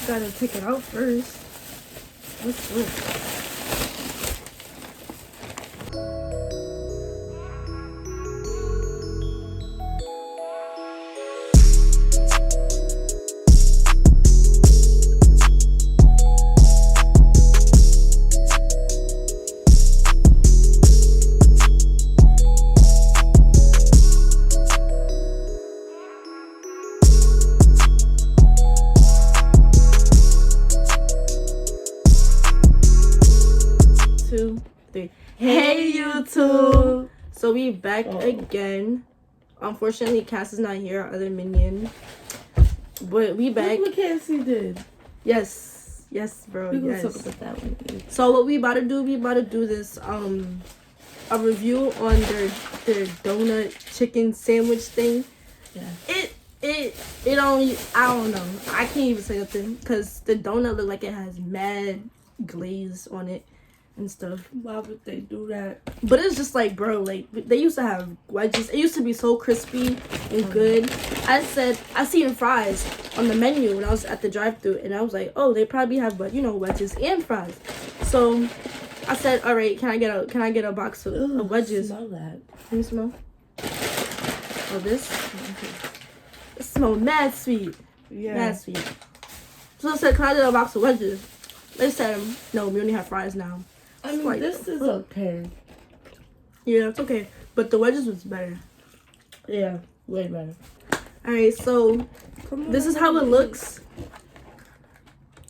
Gotta take it out first. What's this? Hey YouTube! So we back again. Unfortunately, Cass is not here, our other minion. But we back. Look what KFC did. Yes, bro. We yes. gonna talk about that one. So what we about to do? We about to do this a review on their donut chicken sandwich thing. Yeah. It only, I don't know. I can't even say nothing because the donut look like it has mad glaze on it and stuff. Why would they do that? But it's just like, bro, like they used to have wedges. It used to be so crispy and good. I seen fries on the menu when I was at the drive-thru, and I was like, oh, they probably have, but wedges and fries. So I said, all right, can I get a box of wedges? Smell that. Let me smell. Oh, this. It smells mad sweet. Yeah. Mad sweet. So I said, can I get a box of wedges? They said, no, we only have fries now. I mean, like, this is okay. Yeah, it's okay. But the wedges was better. Yeah, way better. Alright, so this is how it looks.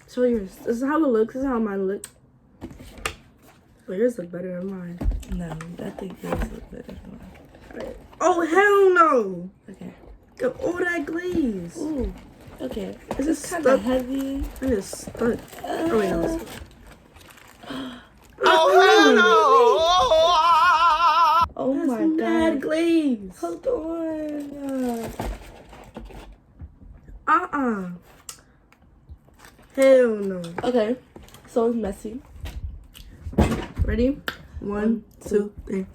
Show yours. This is how it looks. This is how mine look. But yours look better than mine. No, I think yours look better than mine. Right. Oh, hell no! Okay. Got all that glaze. Ooh. Okay. Is It's it kind of stuck? heavy. It is stuck. Oh, wait, no. Oh my Mad god. glaze. Hold on. Hell no. Okay. So it's messy. Ready? One, two, three.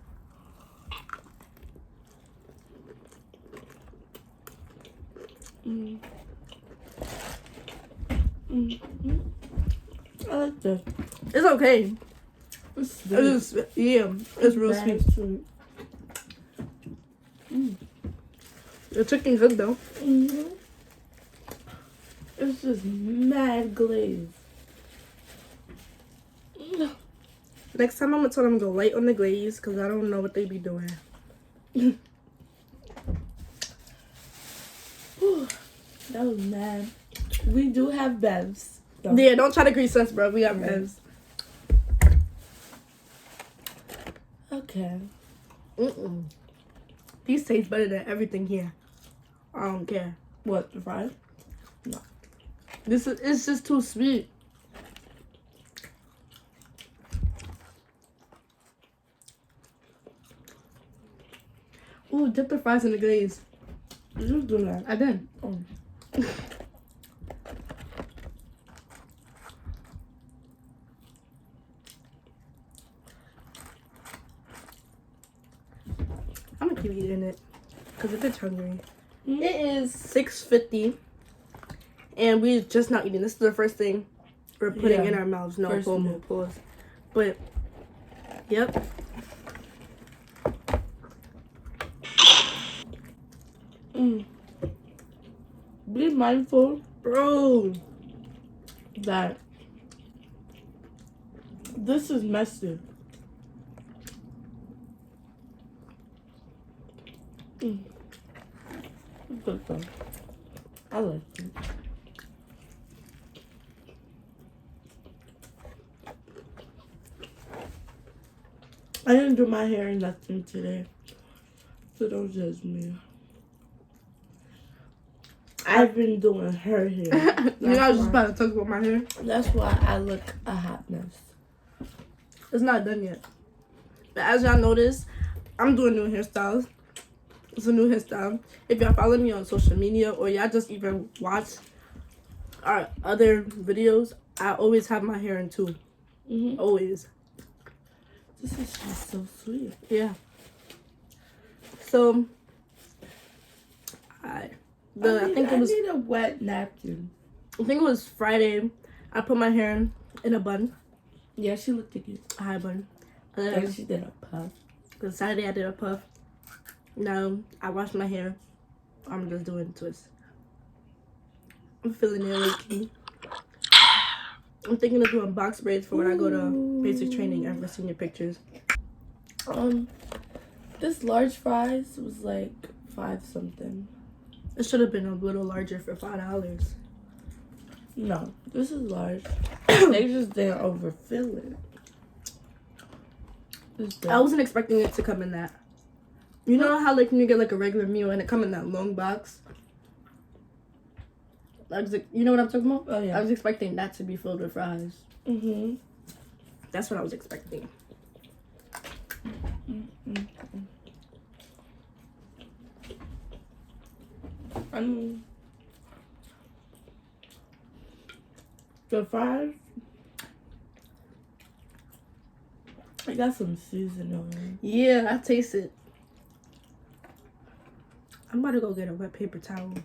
I like this. It's okay. It's sweet. It's real Very sweet. The chicken's good though. It's just mad glaze. Next time I'm gonna tell them to go light on the glaze because I don't know what they be doing. That was mad. We do have bevs. So. Yeah, don't try to grease us, bro. We got revs. Okay. These taste better than everything here. I don't care. What, the fries? No. It's just too sweet. Ooh, dip the fries in the glaze. You just do that. I did. Oh. I'm gonna keep eating it because if it's hungry. It is 6:50 and we're just not eating. This is the first thing we're putting in our mouths. No, pause. But yep. Be mindful, Bro, that this is messy. It's good though. I like it. I didn't do my hair or nothing today, so don't judge me. I've been doing her hair. I was just about to talk about my hair. That's why I look a hot mess. It's not done yet. But as y'all notice, I'm doing new hairstyles. It's a new hairstyle. If y'all follow me on social media or y'all just even watch our other videos, I always have my hair in two. Always. This is just so sweet. Yeah. So, I think it was. I need a wet napkin. I think it was Friday. I put my hair in a bun. Yeah, she looked at you. A high bun. And And then she did a puff. the Saturday I did a puff. Now I washed my hair. I'm just doing a twist. I'm feeling it lately. I'm thinking of doing box braids for when I go to basic training. I've seen your pictures. This large fries was like $5 something. It should have been a little larger for $5. No, this is large. They just didn't overfill it. I wasn't expecting it to come in that. You know how like when you get like a regular meal and it come in that long box? You know what I'm talking about? Oh yeah. I was expecting that to be filled with fries. Mm-hmm. That's what I was expecting. The fries, I got some seasoning on it. Yeah, I taste it. I'm about to go get a wet paper towel.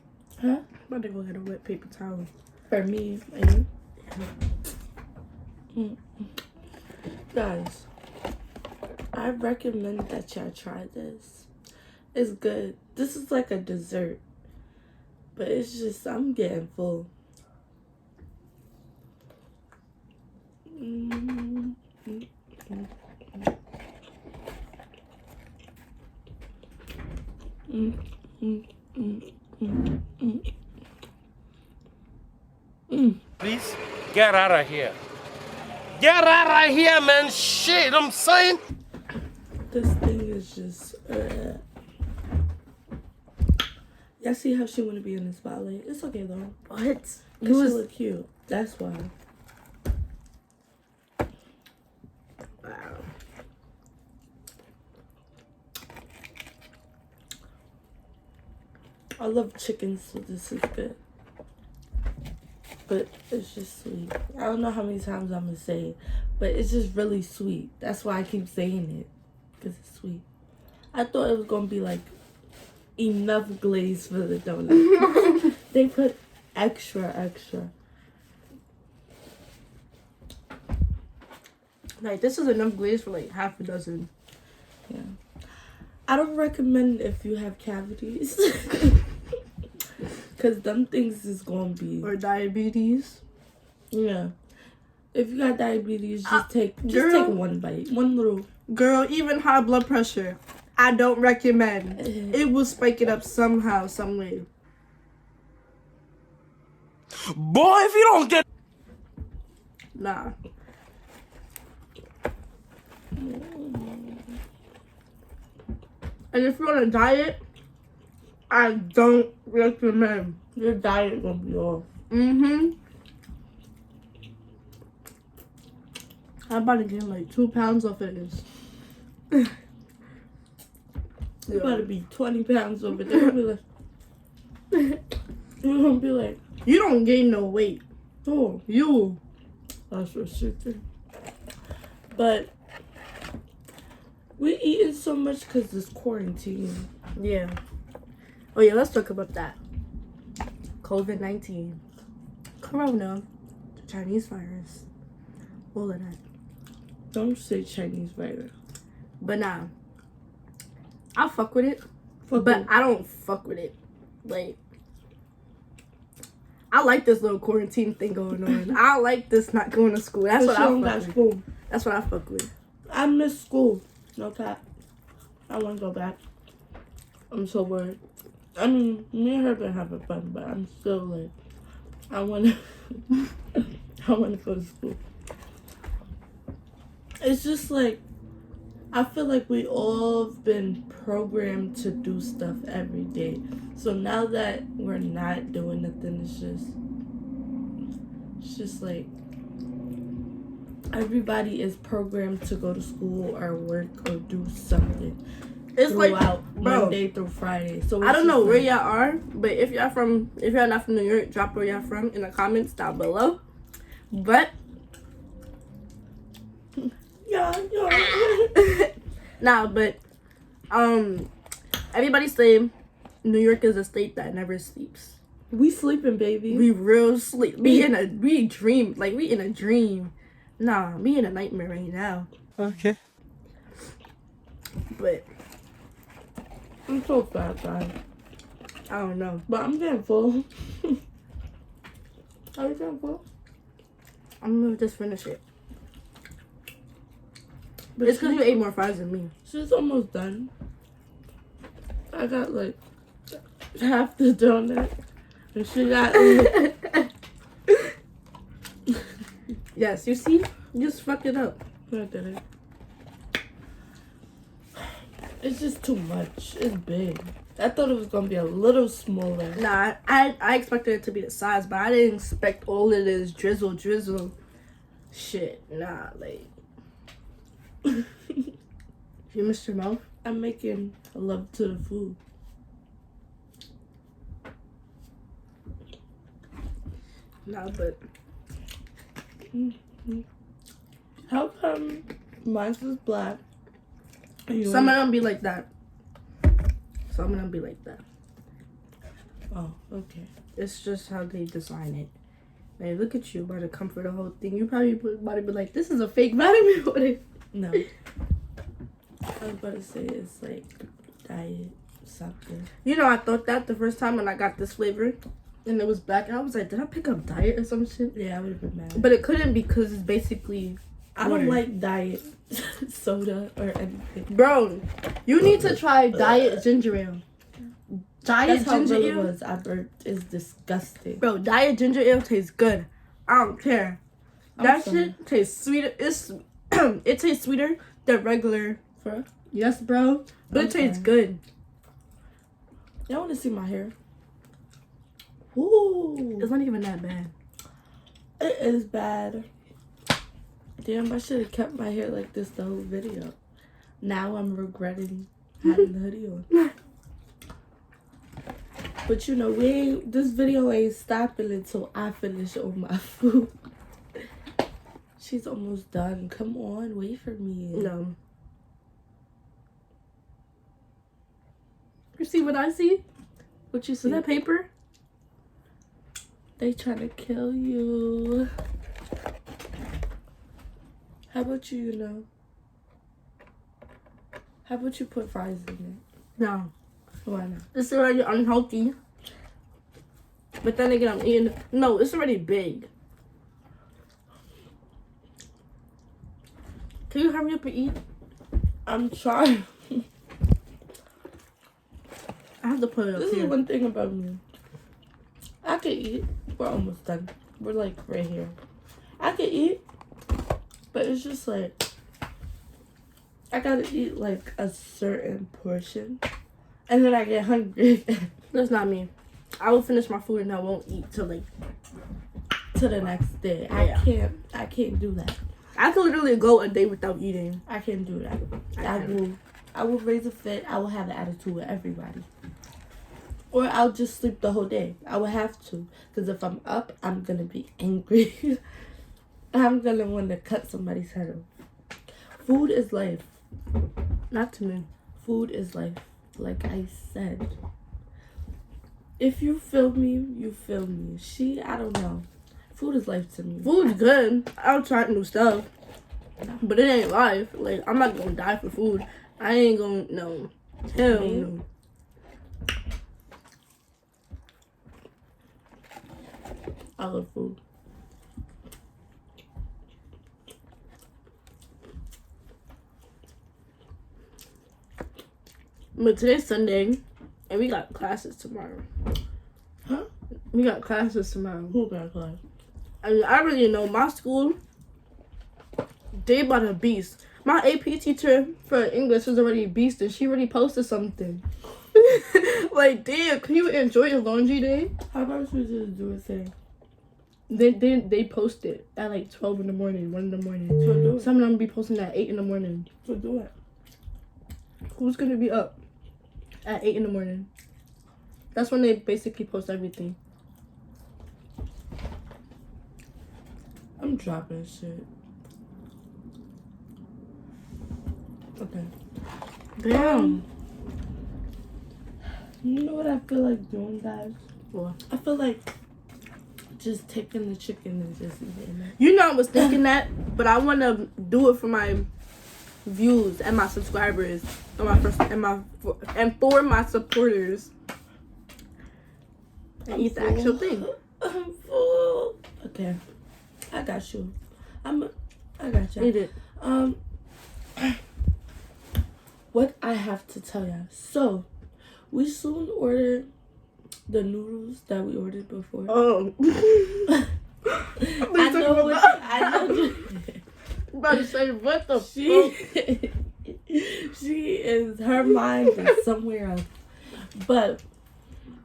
Huh? I'm about to go get a wet paper towel. For me and you. Guys, I recommend that y'all try this. It's good. This is like a dessert. But it's just, I'm getting full. Please get out of here. Get out of here, man. Shit, I'm saying. This thing is just. Y'all see how she want to be in the spotlight? It's okay though. What? Because she look cute. That's why. Wow. I love chicken, so this is good. But it's just sweet. I don't know how many times I'm going to say it, but it's just really sweet. That's why I keep saying it, because it's sweet. I thought it was going to be like enough glaze for the donut. They put extra. Like, this is enough glaze for like half a dozen. Yeah. I don't recommend if you have cavities. Because them things is going to be... Or diabetes. Yeah. If you got diabetes, just take one bite. One little... Girl, even high blood pressure, I don't recommend. It will spike it up somehow, some way. Boy, if you don't get... Nah. And if you're on a diet, I don't recommend. Your diet gonna be off. I'm about to gain like 2 pounds off of this. You about to be 20 pounds over there. You're gonna be like, You don't gain no weight. oh, You. that's what she did. But we eating so much because it's quarantine. Yeah. Oh yeah, let's talk about that. COVID-19. Corona. The Chinese virus. All of that. Don't say Chinese virus. But nah. I fuck with it. Fuck But it. I don't fuck with it. Like, I like this little quarantine thing going on. I like this not going to school. That's what I don't fuck got with. school. That's what I fuck with. I miss school. No cap. I want to go back. I'm so worried. I mean, me and her been having fun, but I'm still like, I want to go to school. It's just like, I feel like we all have been programmed to do stuff every day. So now that we're not doing nothing, it's just like, everybody is programmed to go to school or work or do something. It's throughout like, bro, Monday through Friday. So I don't know just where like, y'all are, but if y'all not from New York, drop where y'all from in the comments down below. But yeah. nah, but everybody say New York is a state that never sleeps. We sleeping, baby. We real sleep. We in a dream. Like we in a dream. Nah, we in a nightmare right now. Okay. But I'm so fat, guys. I don't know. But I'm getting full. Are you getting full? I'm gonna just finish it. But It's because you ate more fries than me. she's almost done. I got like half the donut. And she got like, Yes, you see? You just fucked it up. I did it. It's just too much. It's big. I thought it was gonna be a little smaller. Nah, I expected it to be the size, but I didn't expect all of this drizzle shit. Nah, like you missed your mouth? I'm making love to the food. Nah, but How come mine's is black? and some of yours- them be like that. Some of them be like that. Oh, okay. It's just how they design it. Like, look at you about to come for the whole thing. You probably about to be like, this is a fake vitamin. What it? No. I was about to say it's like diet something. You know, I thought that the first time when I got this flavor, and it was black. I was like, did I pick up diet or some shit? Yeah, I would have been mad. But it couldn't because it's basically. I don't water. like diet soda or anything. Bro, you need to try diet ginger ale. Diet That's how ginger really ale. was. I burped. It's disgusting. Bro, diet ginger ale tastes good. I don't care. That sorry. shit tastes sweeter. It's it tastes sweeter than regular. For Yes, bro. But it tastes good. y'all want to see my hair? Ooh, It's not even that bad. it is bad. Damn, I should have kept my hair like this the whole video. Now I'm regretting having the hoodie on. But you know, this video ain't stopping until I finish all my food. She's almost done. Come on, wait for me. No. You see what I see? What you Is see? that paper? They trying to kill you. How about you know? How about you put fries in No. it? Why not? It's already unhealthy. But then again, I'm eating. No, it's already big. Can you hurry up and eat? I'm trying. I have to put it up This is here. one thing about me. I can eat. We're almost done. We're like right here. I can eat, but it's just like I gotta eat like a certain portion, and then I get hungry That's not me. I will finish my food and I won't eat till like. to the next day. Yeah. I can't do that. I could literally go a day without eating. I can't do that. I I will raise a fit. I will have an attitude with everybody. Or I'll just sleep the whole day. I will have to. Because if I'm up, I'm going to be angry. I'm going to want to cut somebody's head off. Food is life. Not to me. Food is life. Like I said. If you feel me, you feel me. I don't know. Food is life to me. Food's good. I'll try new stuff. But it ain't life. Like, I'm not gonna die for food. I ain't gonna, no. Hell no. I love food. But today's Sunday, and we got classes tomorrow. Huh? We got classes tomorrow. Who got class? I mean, I already know my school, they about a beast. My AP teacher for English is already a beast, and she already posted something. Like, damn, can you enjoy your laundry day? How about you just do it today? They post it at like 12 in the morning, 1 in the morning. So do it. Some of them be posting at 8 in the morning. So do it. Who's gonna be up at 8 in the morning? That's when they basically post everything. I'm dropping shit. Okay. Damn. You know what I feel like doing, guys? What? I feel like just taking the chicken and just eating it. You know, I was thinking that, but I want to do it for my views and my subscribers and for my supporters. And eat the actual thing. I'm full. Okay, I got you. I got you. Eat it. What I have to tell y'all. So, we soon ordered the noodles that we ordered before. Oh. I know. I'm about to say, what the fuck? She is, her mind is somewhere else. But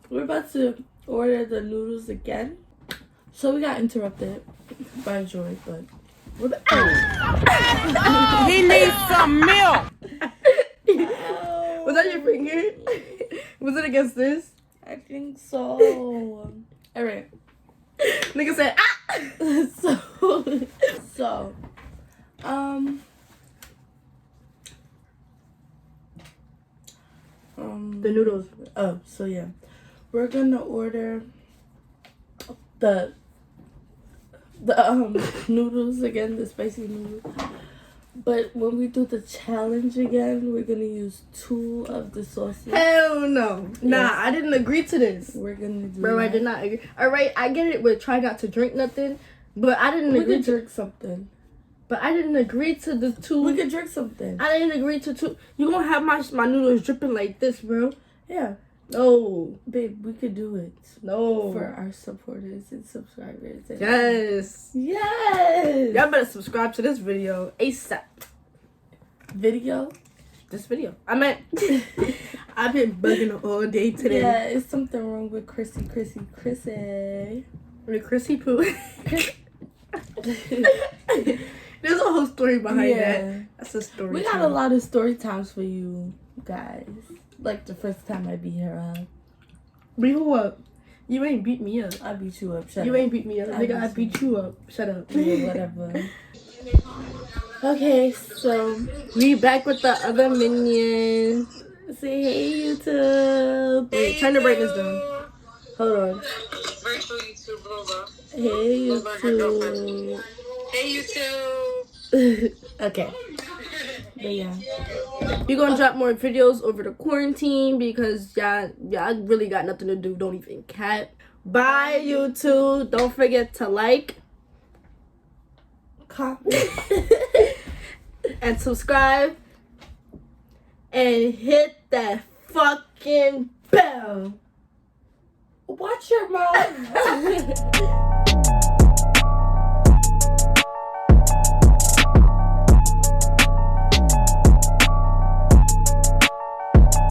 we're about to order the noodles again. So we got interrupted by Joy, but He needs some milk. Was that your finger? Was it against this? I think so. Alright. Nigga said, ah! So, the noodles. Oh, so yeah. We're gonna order the noodles again, the spicy noodles. But when we do the challenge again, we're gonna use 2 of the sauces. Hell no. Nah, Yes. I didn't agree to this. We're gonna do Bro, that. I did not agree. Alright, I get it with try not to drink nothing, but I didn't We agree could to. drink something. But I didn't agree to the 2. We could drink something. I didn't agree to 2. You gonna have my noodles dripping like this, bro? Yeah. No. Babe, we could do it. No. For our supporters and subscribers. And Yes. Yes. Y'all better subscribe to this video ASAP. Video? This video. I meant, I've been bugging all day today. Yeah, it's something wrong with Chrissy. With Chrissy Poo. There's a whole story behind that. That's a story. We got a lot of story times for you guys. Like the first time I beat her up. Beat who up? You ain't beat me up. I beat you up. Shut You up. ain't beat me up. Nigga, I beat you up. Shut up. Yeah, whatever. Okay, so We back with the other minions. say hey YouTube. Wait, turn the brightness down. Hold on. Virtual YouTube, Lola. Hey Lola, her girlfriend. YouTube. Hey, YouTube. Okay. But yeah. We're gonna drop more videos over the quarantine because y'all really got nothing to do. Don't even cap. Bye, YouTube. Don't forget to like Comment. and subscribe and hit that fucking bell. Watch your mouth.